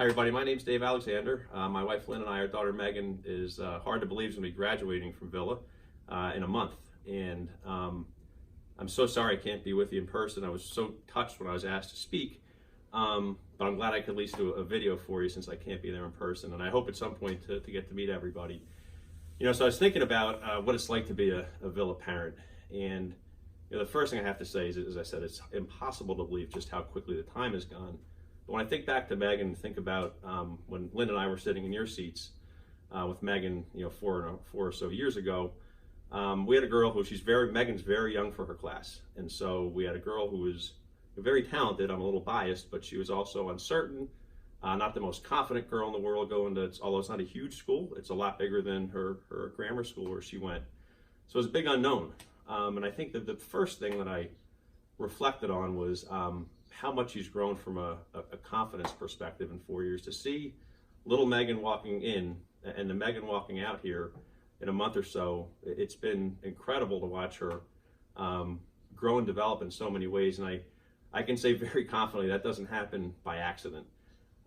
Hi everybody, my name's Dave Alexander. My wife Lynn and I, our daughter Megan, is hard to believe is going to be graduating from Villa in a month. And I'm so sorry I can't be with you in person. I was so touched when I was asked to speak. But I'm glad I could at least do a video for you since I can't be there in person. And I hope at some point to get to meet everybody. You know, so I was thinking about what it's like to be a Villa parent. And you know, the first thing I have to say is, as I said, it's impossible to believe just how quickly the time has gone. But when I think back to Megan and think about when Lynn and I were sitting in your seats with Megan, you know, four or so years ago, we had a girl who Megan's very young for her class. And so we had a girl who was very talented. I'm a little biased, but she was also uncertain, not the most confident girl in the world although it's not a huge school, it's a lot bigger than her grammar school where she went. So it was a big unknown. And I think that the first thing that I reflected on was how much she's grown from a confidence perspective in 4 years. To see little Megan walking in and the Megan walking out here in a month or so, it's been incredible to watch her grow and develop in so many ways. And I can say very confidently that doesn't happen by accident.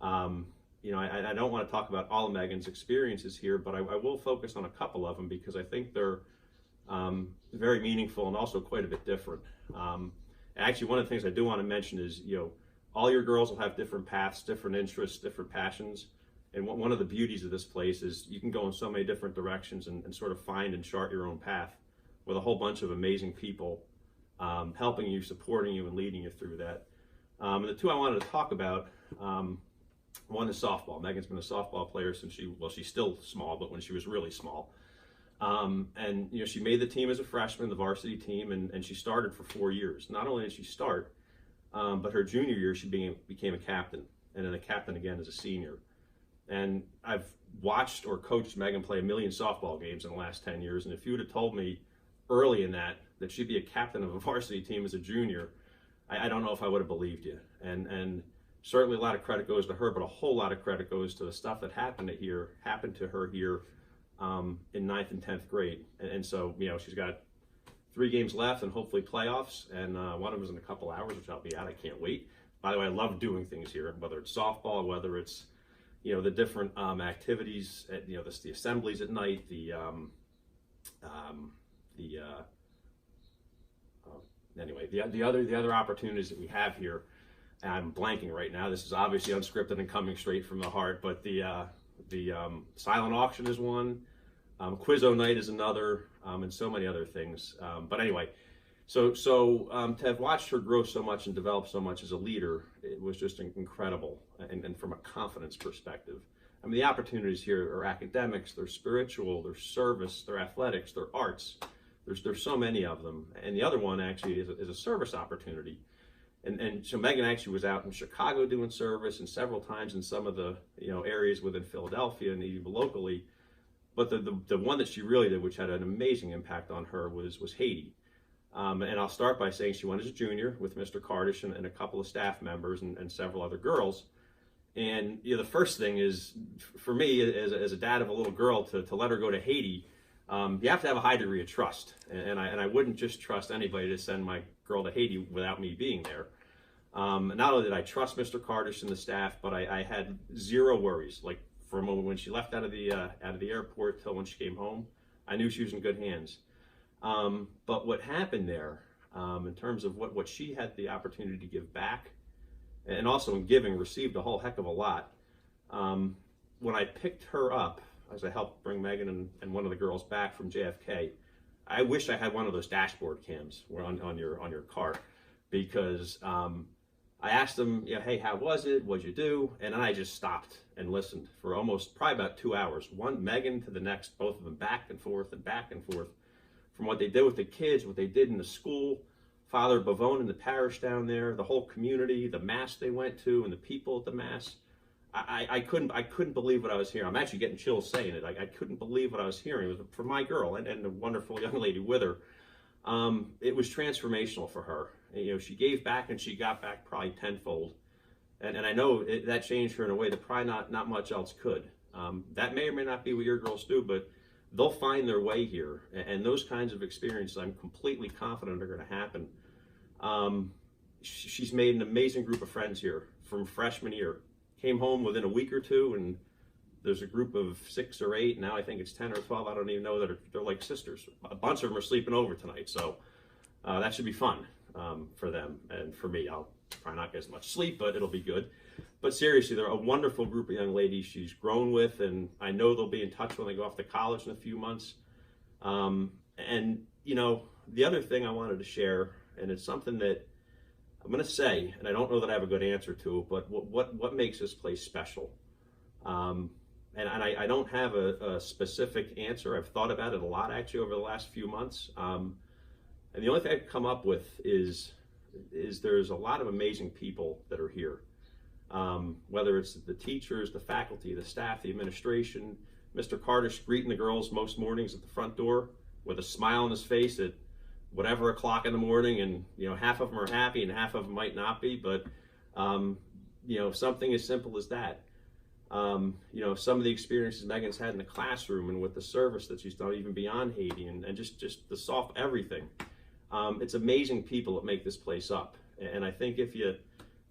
You know, I don't want to talk about all of Megan's experiences here, but I will focus on a couple of them because I think they're very meaningful and also quite a bit different. Actually, one of the things I do want to mention is, you know, all your girls will have different paths, different interests, different passions. And one of the beauties of this place is you can go in so many different directions and sort of find and chart your own path with a whole bunch of amazing people helping you, supporting you, and leading you through that. And the two I wanted to talk about, one is softball. Megan's been a softball player since she's still small, but when she was really small. And you know, she made the team as a freshman, the varsity team, and she started for 4 years. Not only did she start, but her junior year she became a captain, and then a captain again as a senior. And I've watched or coached Megan play a million softball games in the last 10 years, and if you would have told me early in that she'd be a captain of a varsity team as a junior, I don't know if I would have believed you. And certainly a lot of credit goes to her, but a whole lot of credit goes to the stuff that happened to her here in 9th and 10th grade. And so, you know, she's got 3 games left and hopefully playoffs, and one of them is in a couple hours, which I'll be at. I can't wait. By the way, I love doing things here, whether it's softball, whether it's, you know, the different activities, you know, the assemblies at night, anyway, the other opportunities that we have here. And I'm blanking right now. This is obviously unscripted and coming straight from the heart, but the silent auction is one, Quizzo night is another, and so many other things. But anyway, so to have watched her grow so much and develop so much as a leader, it was just incredible. And from a confidence perspective, I mean, the opportunities here are academics, they're spiritual, they're service, they're athletics, they're arts. There's so many of them. And the other one actually is a service opportunity. And so Megan actually was out in Chicago doing service and several times in some of the, you know, areas within Philadelphia and even locally. But the one that she really did, which had an amazing impact on her, was Haiti. And I'll start by saying she went as a junior with Mr. Kardish and a couple of staff members and several other girls. And you know, the first thing is, for me as a dad of a little girl, to let her go to Haiti, you have to have a high degree of trust. And I wouldn't just trust anybody to send my girl to Haiti without me being there. Not only did I trust Mr. Kardish and the staff, but I had zero worries. Like from a moment when she left out of the airport till when she came home, I knew she was in good hands. But what happened there, in terms of what she had the opportunity to give back, and also in giving, received a whole heck of a lot. When I picked her up, as I helped bring Megan and one of the girls back from JFK, I wish I had one of those dashboard cams on your car, because I asked them, you know, hey, how was it? What'd you do? And then I just stopped and listened for probably about 2 hours. One Megan to the next, both of them back and forth, from what they did with the kids, what they did in the school, Father Bavone in the parish down there, the whole community, the mass they went to, and the people at the mass. I couldn't believe what I was hearing. I'm actually getting chills saying it. I couldn't believe what I was hearing. It was for my girl and the wonderful young lady with her. It was transformational for her. You know, she gave back and she got back probably tenfold. And I know that changed her in a way that probably not much else could. That may or may not be what your girls do, but they'll find their way here. And those kinds of experiences, I'm completely confident are going to happen. She's made an amazing group of friends here from freshman year. came home within a week or two, and there's a group of 6 or 8. Now I think it's 10 or 12. I don't even know that they're like sisters. A bunch of them are sleeping over tonight, so that should be fun for them and for me. I'll try not get as much sleep, but it'll be good. But seriously, they're a wonderful group of young ladies she's grown with, and I know they'll be in touch when they go off to college in a few months. And you know, the other thing I wanted to share, and it's something that I'm going to say, and I don't know that I have a good answer to it, but what makes this place special? And I don't have a specific answer. I've thought about it a lot actually over the last few months. And the only thing I can come up with is there's a lot of amazing people that are here. Whether it's the teachers, the faculty, the staff, the administration, Mr. Kardish greeting the girls most mornings at the front door with a smile on his face at whatever o'clock in the morning, and you know, half of them are happy and half of them might not be, but you know, something as simple as that. You know, some of the experiences Megan's had in the classroom and with the service that she's done even beyond Haiti, and just the soft everything. It's amazing people that make this place up. And I think if you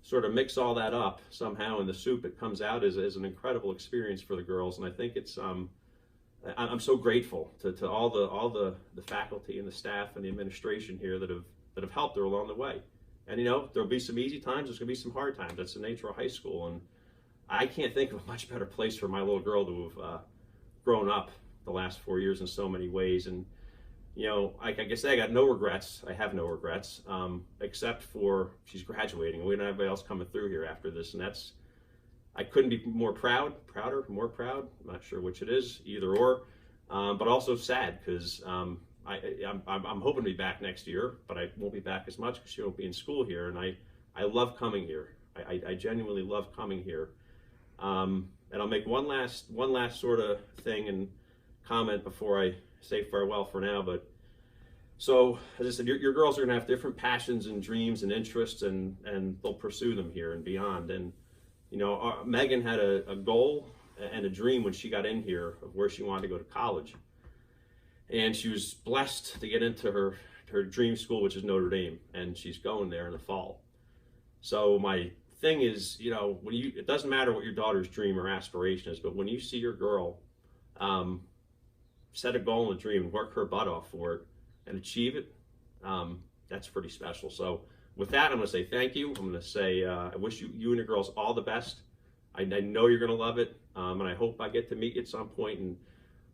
sort of mix all that up somehow in the soup, it comes out as an incredible experience for the girls. And I think it's, I'm so grateful to all the faculty and the staff and the administration here that have helped her along the way. And you know, there'll be some easy times, there's gonna be some hard times. That's the nature of high school. And I can't think of a much better place for my little girl to have grown up the last 4 years in so many ways. And you know, like I say, I got no regrets. I have no regrets, except for she's graduating. We don't have anybody else coming through here after this, and I couldn't be more prouder, more proud. I'm not sure which it is, either or, but also sad because I'm hoping to be back next year, but I won't be back as much because she won't be in school here. And I love coming here. I genuinely love coming here. And I'll make one last sort of thing and comment before I say farewell for now. But so, as I said, your girls are going to have different passions and dreams and interests, and they'll pursue them here and beyond. And you know, Megan had a goal and a dream when she got in here of where she wanted to go to college, and she was blessed to get into her dream school, which is Notre Dame, and she's going there in the fall. So my thing is, you know, it doesn't matter what your daughter's dream or aspiration is, but when you see your girl set a goal and a dream and work her butt off for it and achieve it, that's pretty special. So with that, I'm going to say thank you. I'm going to say I wish you and your girls all the best. I know you're going to love it, and I hope I get to meet you at some point. And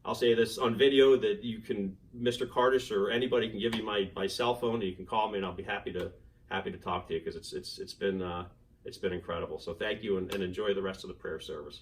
I'll say this on video that you can, Mr. Kardish or anybody can give you my cell phone, and you can call me, and I'll be happy to talk to you because it's been incredible. So thank you, and enjoy the rest of the prayer service.